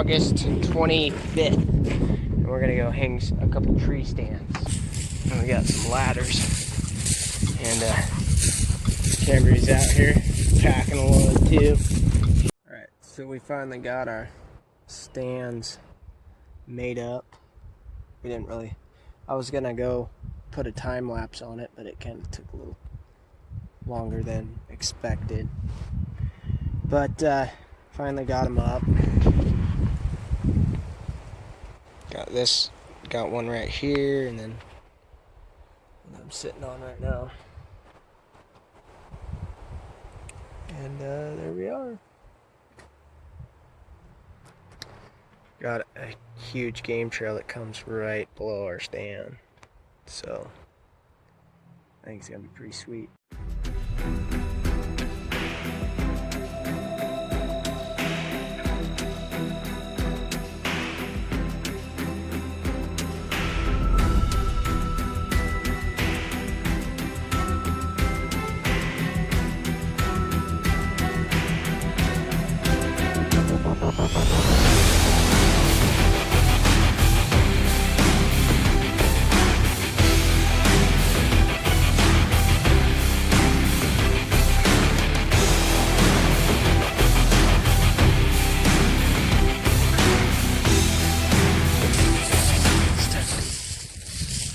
August 25th. And we're gonna go hang a couple tree stands. And we got some ladders. And Camry's out here packing a load too. Alright, so we finally got our stands made up. We didn't really, I was gonna go put a time lapse on it, but it kind of took a little longer than expected. But finally got them up. Got one right here, and then I'm sitting on right now. And there we are. Got a huge game trail that comes right below our stand. So I think it's gonna be pretty sweet.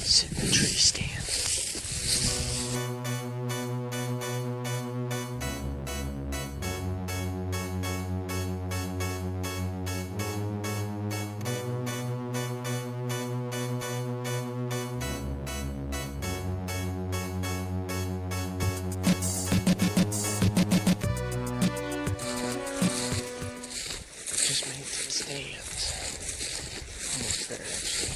Sit in the tree stand. Just made some stands. Almost there, actually.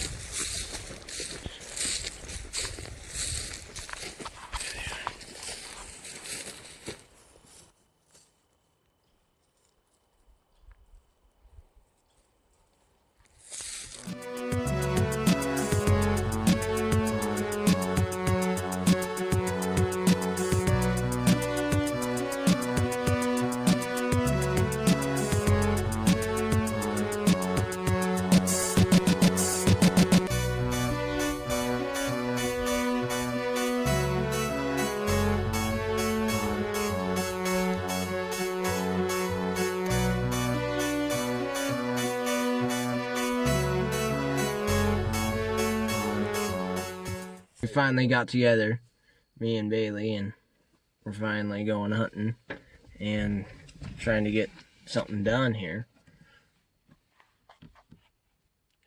We finally got together, me and Bailey, and we're finally going hunting and trying to get something done here.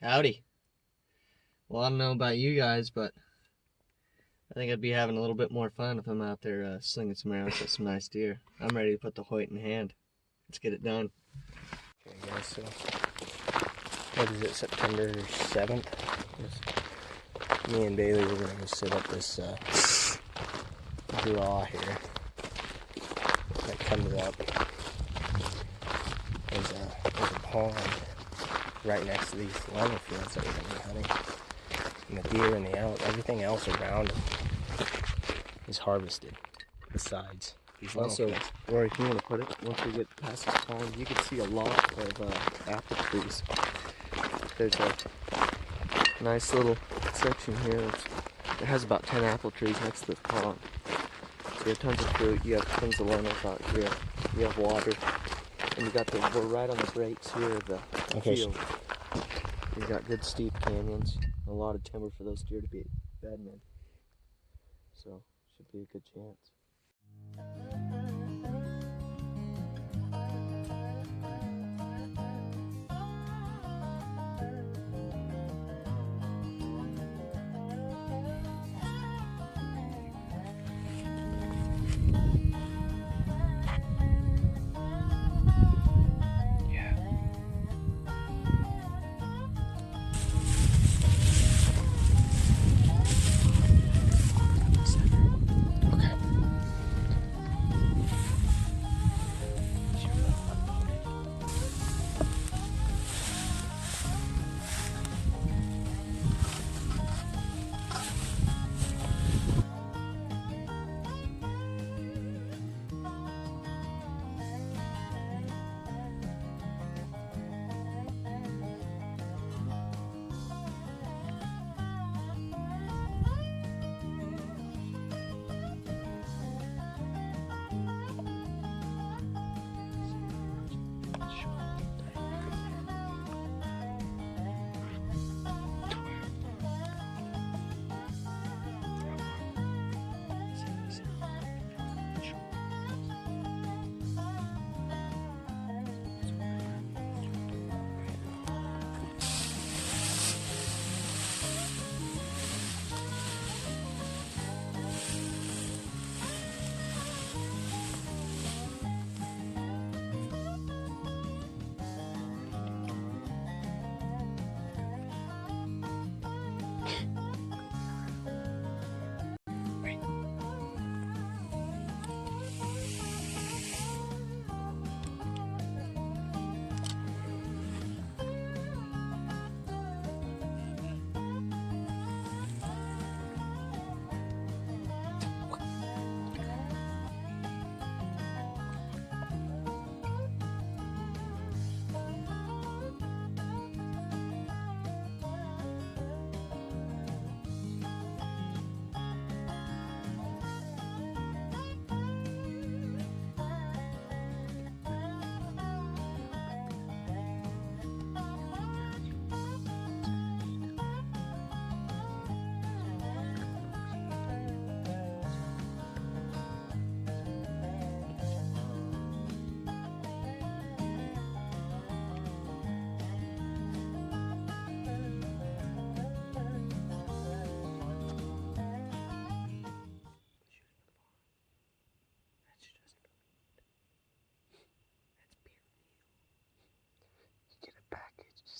Howdy. Well, I don't know about you guys, but I think I'd be having a little bit more fun if I'm out there slinging some arrows at some nice deer. I'm ready to put the Hoyt in hand. Let's get it done. Okay guys, so what is it, September 7th? Me and Bailey were gonna go set up this draw here that comes up. There's a pond right next to these lemon fields that we're gonna be hunting. And the deer and the elk, everything else around them is harvested besides these lemon Also, fields. Rory, if you want to put it, once we get past this pond, you can see a lot of apple trees. There's a nice little section here. It has about 10 apple trees next to this pond. So you have tons of fruit, you have tons of lemons out here, you have water, and we're right on the breaks here of the field. You've got good steep canyons, a lot of timber for those deer to be bedding in. So, should be a good chance.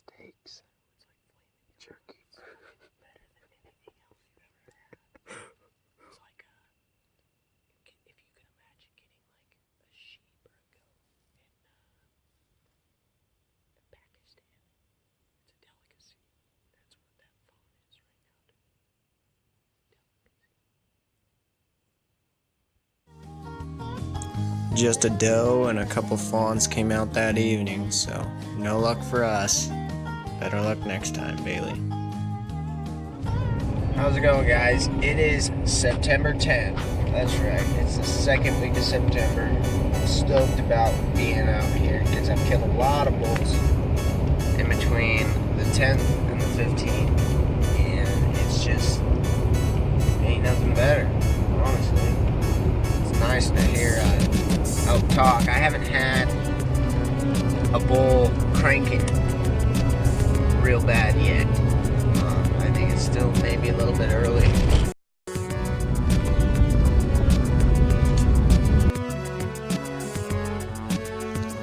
steaks. It's like jerky. Better than anything else you've ever had. It's like if you can imagine getting like a sheep or a goat in Pakistan. It's a delicacy. That's what that fawn is right now. Just a doe and a couple fawns came out that evening, so no luck for us. Better luck next time, Bailey. How's it going, guys? It is September 10th. That's right. It's the second week of September. I'm stoked about being out here because I've killed a lot of bulls in between the 10th and the 15th. And it's just, ain't nothing better, honestly. It's nice to hear elk talk. I haven't had a bull cranking real bad yet. I think it's still maybe a little bit early.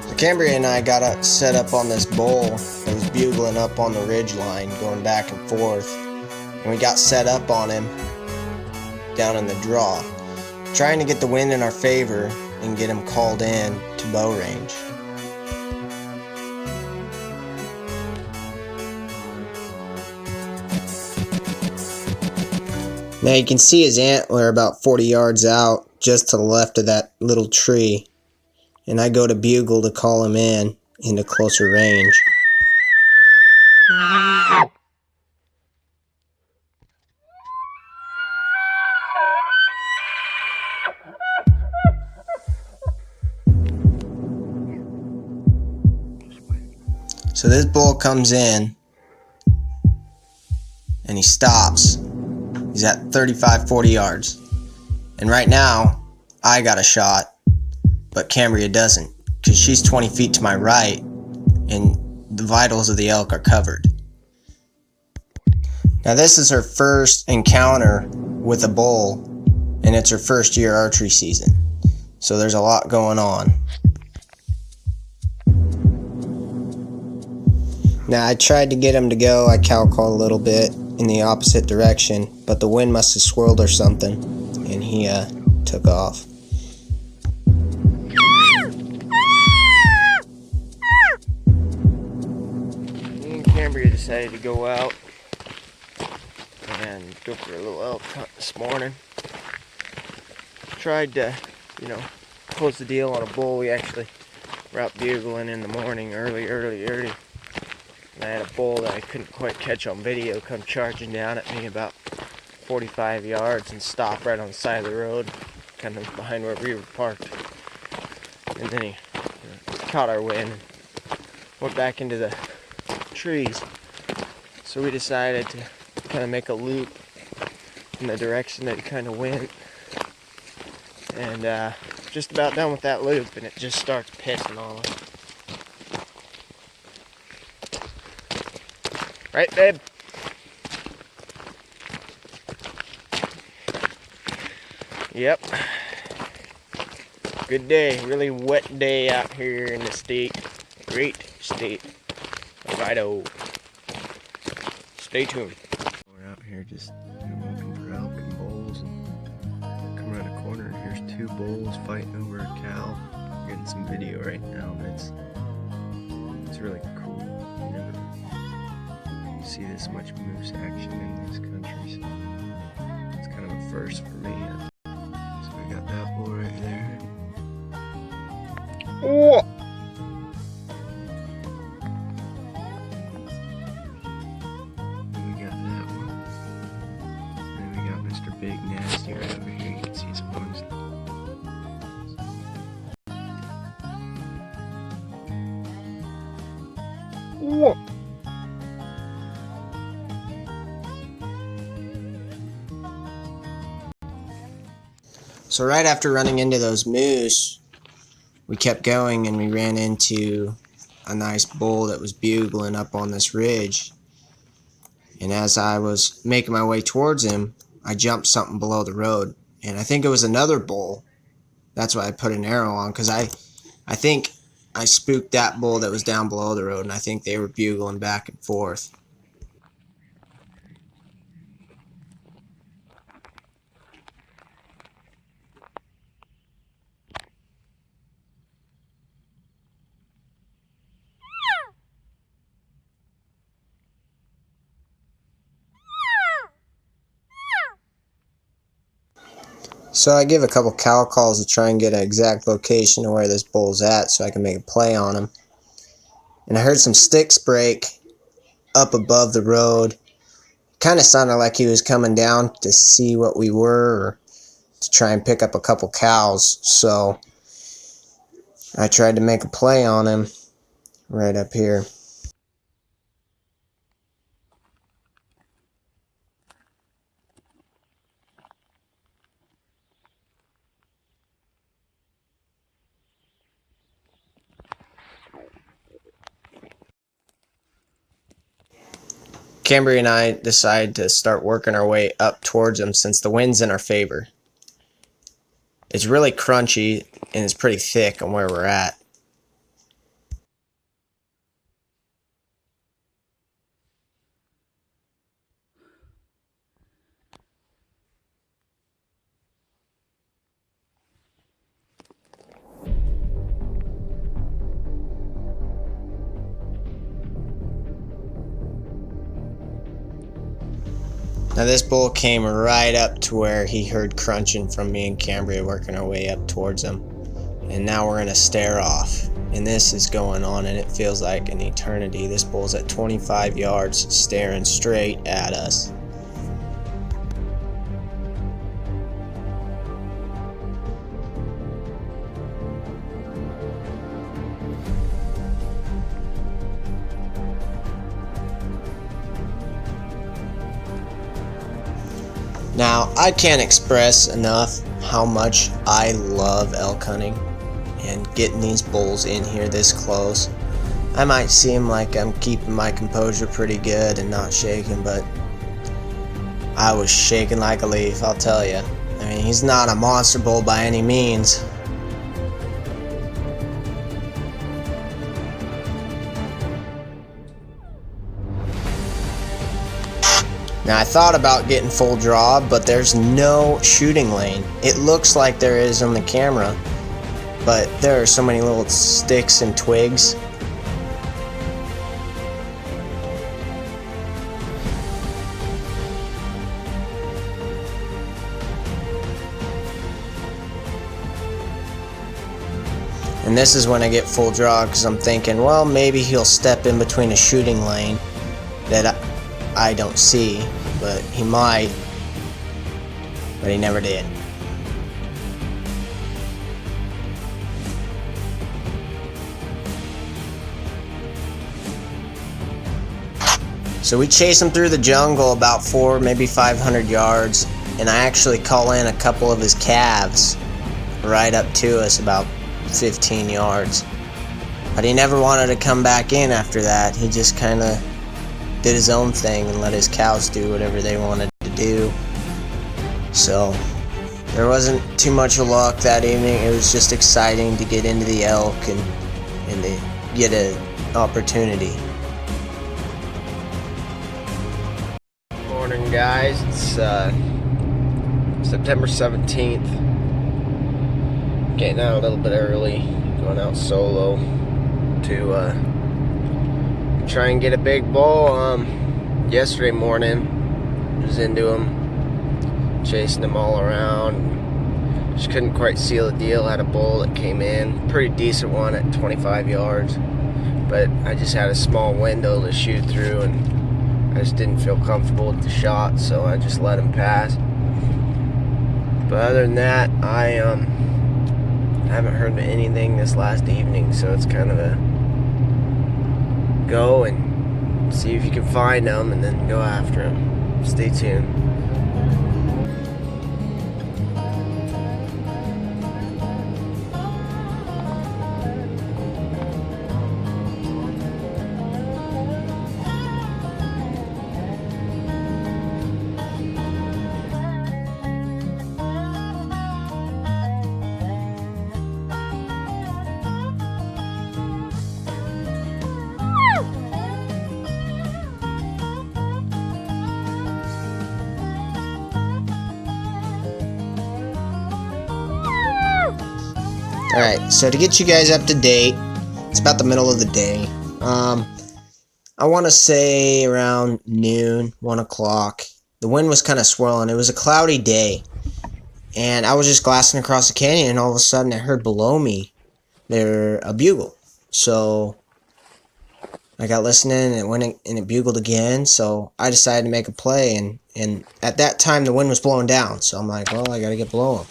So Cambria and I got set up on this bull that was bugling up on the ridge line, going back and forth, and we got set up on him down in the draw, trying to get the wind in our favor and get him called in to bow range. Now you can see his antler about 40 yards out, just to the left of that little tree, and I go to bugle to call him in into closer range. So this bull comes in and he stops. He's at 35-40 yards. And right now, I got a shot, but Cambria doesn't, because she's 20 feet to my right and the vitals of the elk are covered. Now this is her first encounter with a bull, and it's her first year archery season. So there's a lot going on. Now I tried to get him to go. I cow called a little bit in the opposite direction, but the wind must have swirled or something, and he took off. Me and Cambria decided to go out and go for a little elk hunt this morning. Tried to, close the deal on a bull. We actually were out bugling in the morning, early. And I had a bull that I couldn't quite catch on video come charging down at me about 45 yards and stop right on the side of the road, kind of behind where we were parked. And then he caught our wind and went back into the trees. So we decided to kind of make a loop in the direction that it kind of went. And just about done with that loop, and it just starts pissing on us. Right, babe? Yep. Good day. Really wet day out here in the state. Great state of Idaho. Stay tuned. We're out here just looking for elk and bulls, and come around a corner and here's two bulls fighting over a cow. I'm getting some video right now, and it's really cool. You never see this much moose action in this country, so it's kind of a first for me. So I got that bull right there. Oh! And we got that one. And then we got Mr. Big Nasty right over here. You can see his horns. Whoa! So right after running into those moose, we kept going and we ran into a nice bull that was bugling up on this ridge. And as I was making my way towards him, I jumped something below the road. And I think it was another bull. That's why I put an arrow on, because I think I spooked that bull that was down below the road, and I think they were bugling back and forth. So I give a couple cow calls to try and get an exact location of where this bull's at so I can make a play on him. And I heard some sticks break up above the road. Kind of sounded like he was coming down to see what we were, or to try and pick up a couple cows. So I tried to make a play on him right up here. Cambry and I decided to start working our way up towards him since the wind's in our favor. It's really crunchy and it's pretty thick on where we're at. Now this bull came right up to where he heard crunching from me and Cambria working our way up towards him. And now we're gonna stare off. And this is going on and it feels like an eternity. This bull's at 25 yards staring straight at us. Now, I can't express enough how much I love elk hunting and getting these bulls in here this close. I might seem like I'm keeping my composure pretty good and not shaking, but I was shaking like a leaf, I'll tell you. I mean, he's not a monster bull by any means. Now I thought about getting full draw, but there's no shooting lane. It looks like there is on the camera, but there are so many little sticks and twigs. And this is when I get full draw because I'm thinking, well, maybe he'll step in between a shooting lane that I don't see, but he might, but he never did. So we chase him through the jungle about 400, maybe 500 yards, and I actually call in a couple of his calves right up to us about 15 yards. But he never wanted to come back in after that. He just kind of did his own thing and let his cows do whatever they wanted to do. So there wasn't too much luck that evening. It was just exciting to get into the elk and to get an opportunity. Morning, guys. It's September 17th. Getting out a little bit early, going out solo to try and get a big bull. Yesterday morning, was into him, chasing him all around. Just couldn't quite seal the deal. Had a bull that came in, pretty decent one at 25 yards, but I just had a small window to shoot through, and I just didn't feel comfortable with the shot, so I just let him pass. But other than that, I haven't heard anything this last evening, so it's kind of a go and see if you can find them and then go after them. Stay tuned. Alright, so to get you guys up to date, it's about the middle of the day. I want to say around noon, 1 o'clock. The wind was kind of swirling. It was a cloudy day. And I was just glassing across the canyon, and all of a sudden I heard below me there a bugle. So I got listening, and it went and it bugled again. So I decided to make a play, and at that time the wind was blowing down. So I'm like, well, I got to get below him.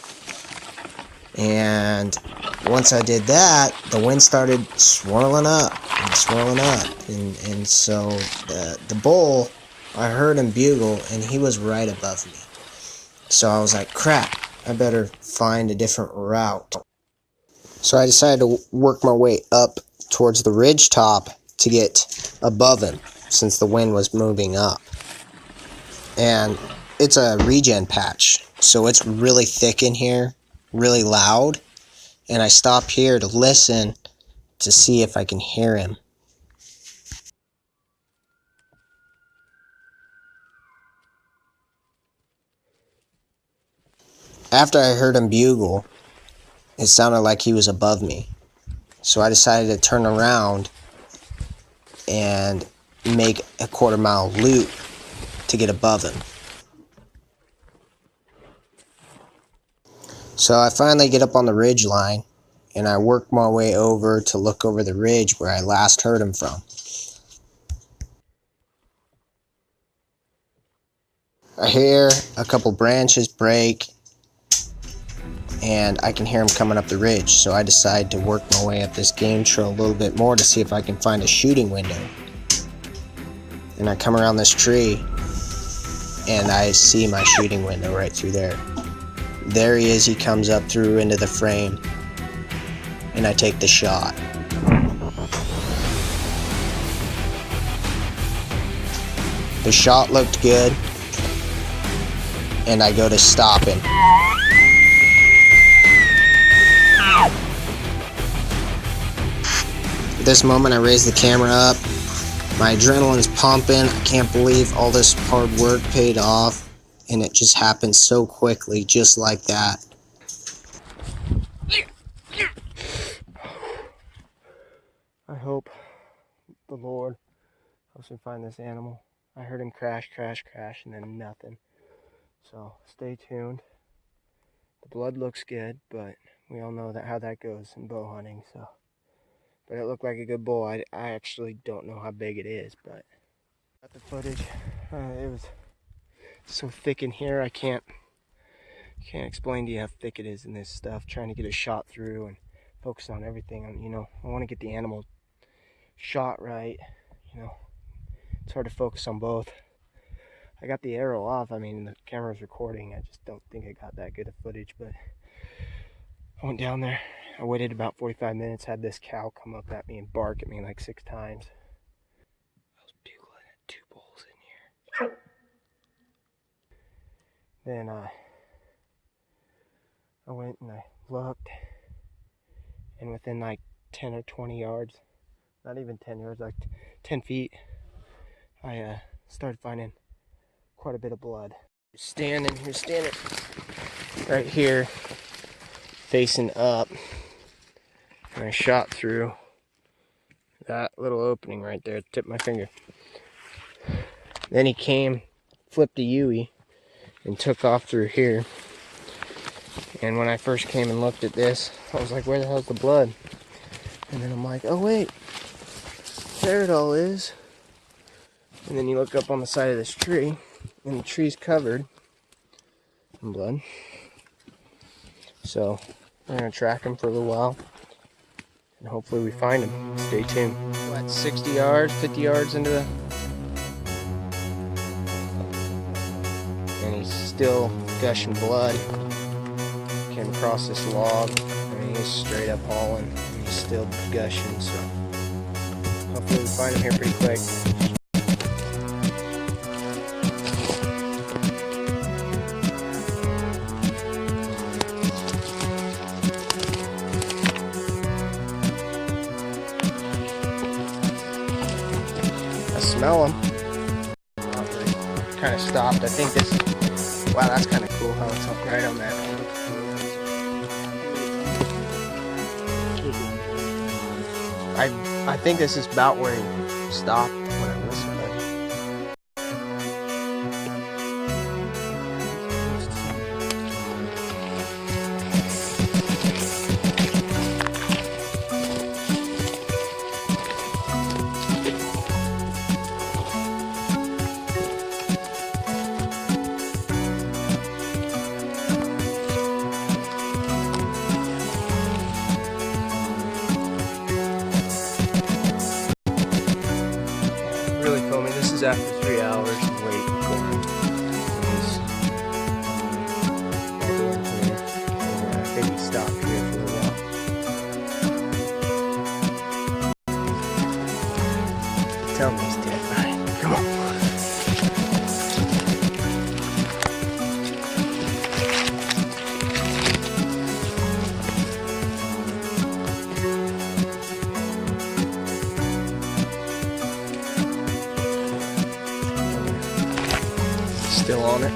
And once I did that, the wind started swirling up and swirling up, and so the bull, I heard him bugle, and he was right above me. So I was like, crap, I better find a different route. So I decided to work my way up towards the ridge top to get above him, since the wind was moving up. And it's a regen patch, so it's really thick in here, really loud. And I stop here to listen to see if I can hear him. After I heard him bugle, it sounded like he was above me. So I decided to turn around and make a 1/4 mile loop to get above him. So I finally get up on the ridge line, and I work my way over to look over the ridge where I last heard him from. I hear a couple branches break, and I can hear him coming up the ridge. So I decide to work my way up this game trail a little bit more to see if I can find a shooting window. And I come around this tree, and I see my shooting window right through there. There he is. He comes up through into the frame, and I take the shot. The shot looked good, and I go to stop him. At this moment, I raise the camera up. My adrenaline's pumping. I can't believe all this hard work paid off, and it just happened so quickly, just like that. I hope the Lord helps me find this animal. I heard him crash, and then nothing. So stay tuned. The blood looks good, but we all know how that goes in bow hunting. So, but it looked like a good bull. I actually don't know how big it is, but got the footage. It was so thick in here. I can't explain to you how thick it is in this stuff. Trying to get a shot through and focus on everything. I want to get the animal shot right. It's hard to focus on both. I got the arrow off. I mean, the camera's recording. I just don't think I got that good of footage, but I went down there. I waited about 45 minutes, had this cow come up at me and bark at me like 6 times. I was bugling at 2 bulls in here. Then I went and I looked, and within like 10 or 20 yards, not even 10 yards, like 10 feet, I started finding quite a bit of blood. He's standing right here, facing up, and I shot through that little opening right there, tip of my finger. Then he came, flipped a Yui, and took off through here. And when I first came and looked at this, I was like, where the hell's the blood? And then I'm like, oh wait, there it all is. And then you look up on the side of this tree, and the tree's covered in blood. So we're gonna track him for a little while, and hopefully we find him. Stay tuned. What, 60 yards, 50 yards into the... And he's still gushing blood. Came across this log, and he's straight up hauling, and he's still gushing, so hopefully we find him here pretty quick. Smell them. Kind of stopped. I think this. Wow, that's kind of cool how it's up right on that. I think this is about where he stopped when I listened. Really filming. This is after 3 hours of waiting for him. He's all the way here. And, I think he stopped here for a while. Tell me he's dead, Ryan. Come on. Still on it.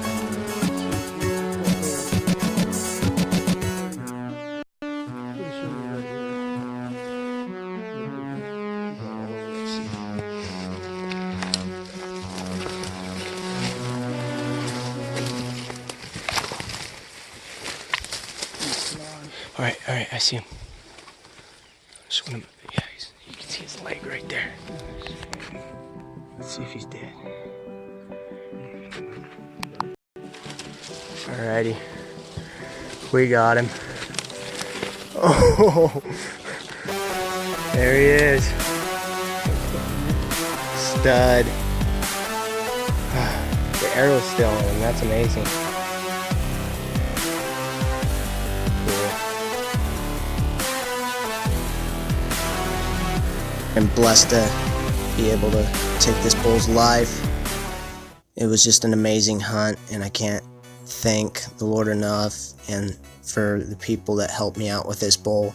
All right, I see him. Just want to, yeah, you can see his leg right there. Let's see if he's dead. Alrighty, we got him. Oh, there he is. Stud. The arrow's still in him, that's amazing. Cool. I'm blessed to be able to take this bull's life. It was just an amazing hunt, and I can't thank the Lord enough, and for the people that helped me out with this bull.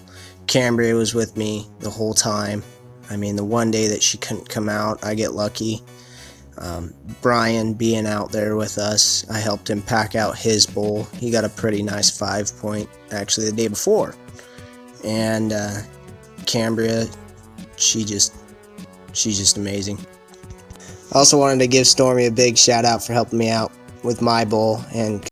Cambria was with me the whole time. I mean, the one day that she couldn't come out, I get lucky. Brian being out there with us, I helped him pack out his bull. He got a pretty nice 5-point actually the day before. And Cambria, she's just amazing. I also wanted to give Stormy a big shout out for helping me out with my bull and